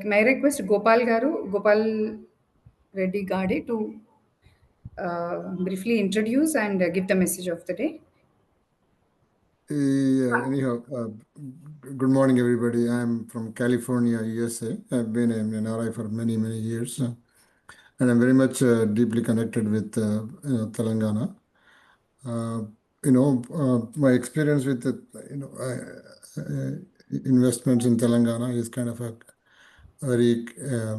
May I request Gopal Reddy Gade to briefly introduce and give the message of the day? Anyhow, good morning, everybody. I'm from California, USA. I've been in NRI for many, many years, and I'm very much deeply connected with Telangana. My experience with the, investments in Telangana is kind of a very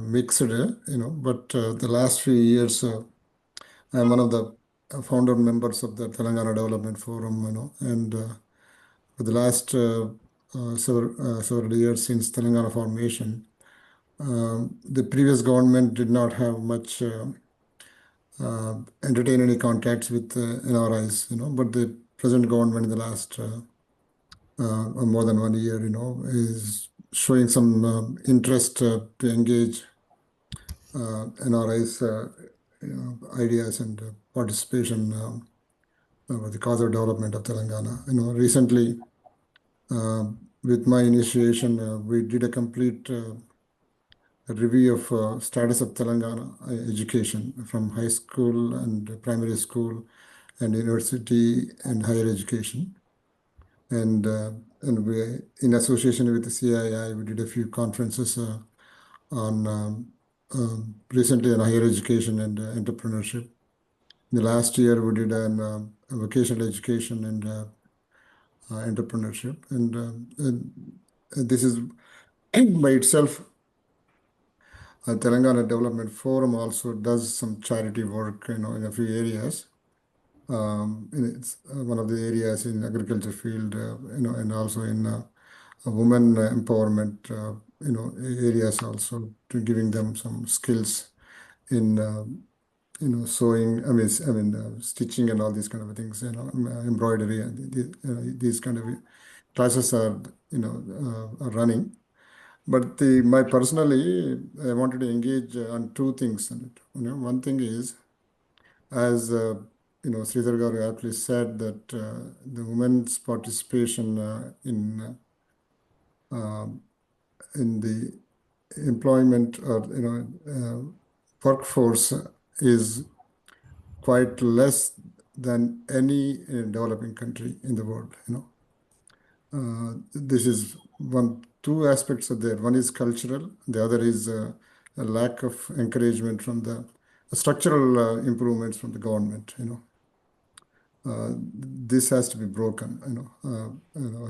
mixed, but the last few years, I'm one of the founder members of the Telangana Development Forum, and for the last several years since Telangana formation, the previous government did not have much entertain any contacts with NRIs, but the present government in the last more than 1 year, is showing some interest to engage NRIs ideas and participation with the cause of development of Telangana. Recently, with my initiation, we did a complete review of status of Telangana education from high school and primary school and university and higher education. And we, in association with the CII, we did a few conferences on recently on higher education and entrepreneurship. The last year, we did an vocational education and entrepreneurship. And this is by itself, Telangana Development Forum also does some charity work, in a few areas. And it's one of the areas in agriculture field, and also in women empowerment, areas also, to giving them some skills in, sewing, stitching and all these kind of things, embroidery, and these kind of classes are, are running. But personally, I wanted to engage on two things in it. One thing is, as Sridhar Garu aptly said, that the women's participation in the employment or workforce is quite less than any developing country in the world. This is two aspects are there. One is cultural, the other is a lack of encouragement from the structural improvements from the government. This has to be broken.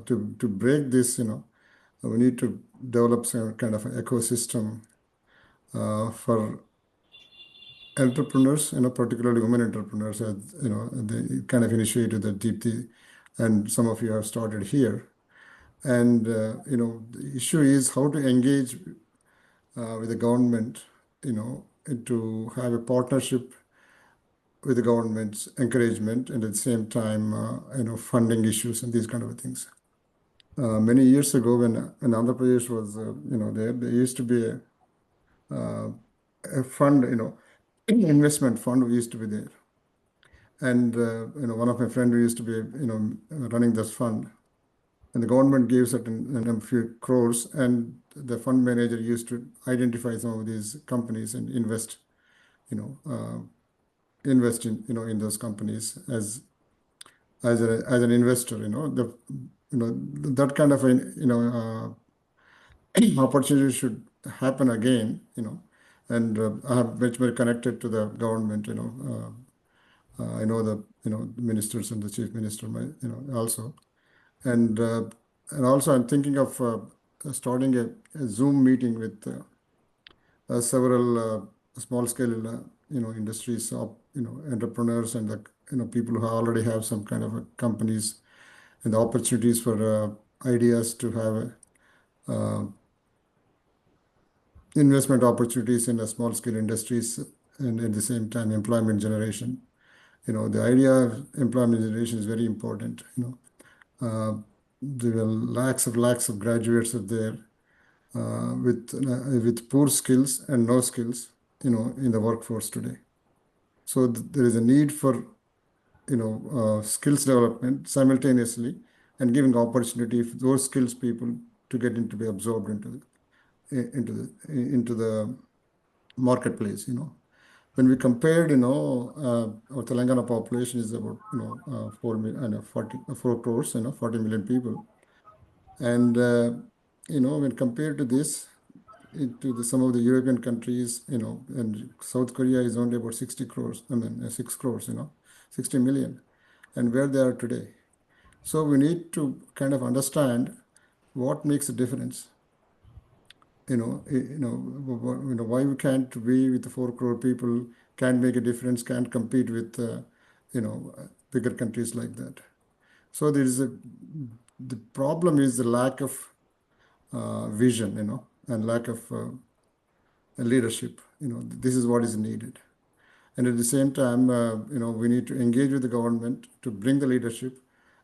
To break this, we need to develop some kind of an ecosystem for entrepreneurs, particularly women entrepreneurs, as they kind of initiated that Deepthi, and some of you have started here. And the issue is how to engage with the government, to have a partnership with the government's encouragement, and at the same time, funding issues and these kind of things. Many years ago, when Andhra Pradesh was, there used to be a fund, investment fund used to be there. And, one of my friends used to be, running this fund. And the government gave a few crores, and the fund manager used to identify some of these companies and invest in those companies as an investor. That kind of opportunity should happen again. And I have much more connected to the government. I know the ministers and the chief minister, also. And also, I'm thinking of starting a Zoom meeting with several small-scale, industries, entrepreneurs, and the people who already have some kind of companies, and the opportunities for ideas to have investment opportunities in the small-scale industries, and at the same time, employment generation. The idea of employment generation is very important. There are lakhs of graduates out there with poor skills and no skills, in the workforce today. So there is a need for, skills development simultaneously, and giving opportunity for those skills people to get into be absorbed into into the marketplace. When we compared, our Telangana population is about 4 million, 4 crores, 40 million people, and when compared to this, into some of the European countries, and South Korea is only about 60 crores, 6 crores, 60 million, and where they are today. So we need to kind of understand what makes a difference. Why we can't we with the 4 crore people can't make a difference, can't compete with bigger countries like that. So the problem is the lack of vision, and lack of leadership. This is what is needed. And at the same time, we need to engage with the government to bring the leadership,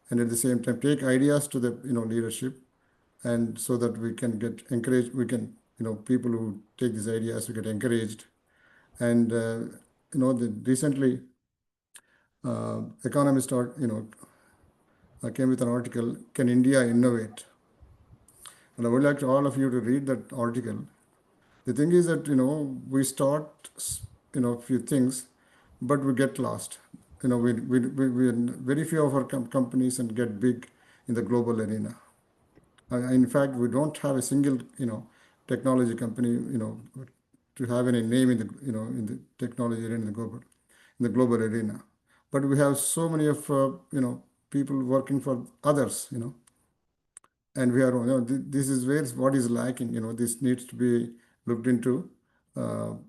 and at the same time take ideas to the leadership, and so that we can get encouraged. We can, people who take these ideas, we get encouraged. And recently, Economist, came with an article, "Can India Innovate?" And I would like all of you to read that article. The thing is that, we start, few things, but we get lost. We very few of our companies and get big in the global arena. In fact, we don't have a single, technology company, to have any name in the, in the technology arena, in the global arena. But we have so many of, people working for others, and we are, this is where what is lacking. This needs to be looked into, and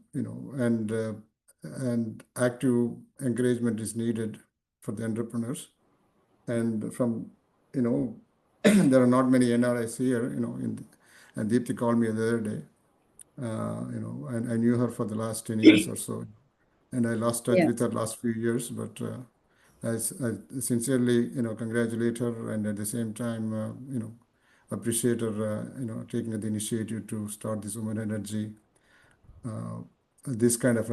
active encouragement is needed for the entrepreneurs. And from, there are not many NRIs here, and Deepthi called me the other day, and I knew her for the last 10 years or so, and I lost touch Yeah. with her last few years, but I sincerely, congratulate her, and at the same time, appreciate her, taking the initiative to start this Womenergy, this kind of,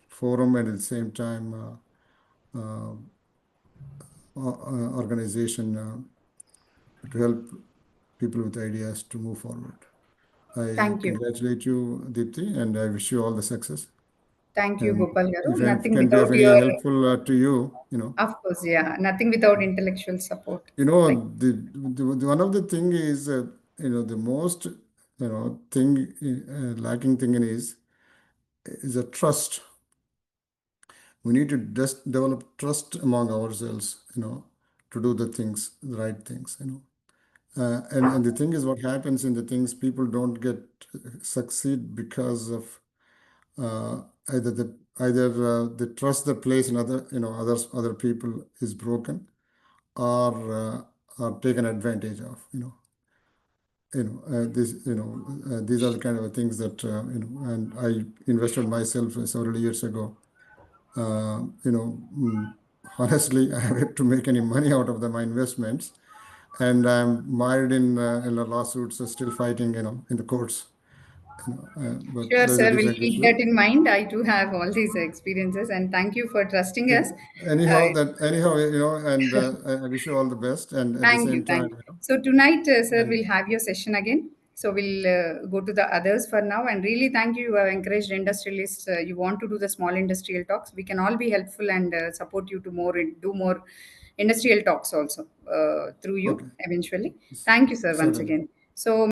forum, and at the same time, organization, to help people with ideas to move forward. I Thank you. congratulate you, Deepthi, and I wish you all the success. Thank you, And Gopal Garu. if I Nothing can be without of any your, helpful to you, of course, yeah, nothing without intellectual support. Like, one of the thing is, the most, thing, lacking thing is a trust. We need to just develop trust among ourselves, to do the things, the right things, and the thing is, what happens in the things, people don't get succeed because of uh, either the trust they place in other people is broken, or are taken advantage of. These are the kind of things that, and I invested myself several years ago. uh, you know mm, Honestly, I have yet to make any money out of my investments, and I'm mired in the lawsuits, still fighting, in the courts. But sure, that's a sir, we'll different keep issue. that in mind. I do have all these experiences, and thank you for trusting us. Uh, Anyhow, and I wish you all the best, and at the Thank same you, time, thank you. So tonight, sir, and we'll have your session again. So we'll go to the others for now. And really, thank you. You have encouraged industrialists. You want to do the small industrial talks. We can all be helpful and support you to do more industrial talks also through you okay, eventually. Thank you, sir, once certainly. again. So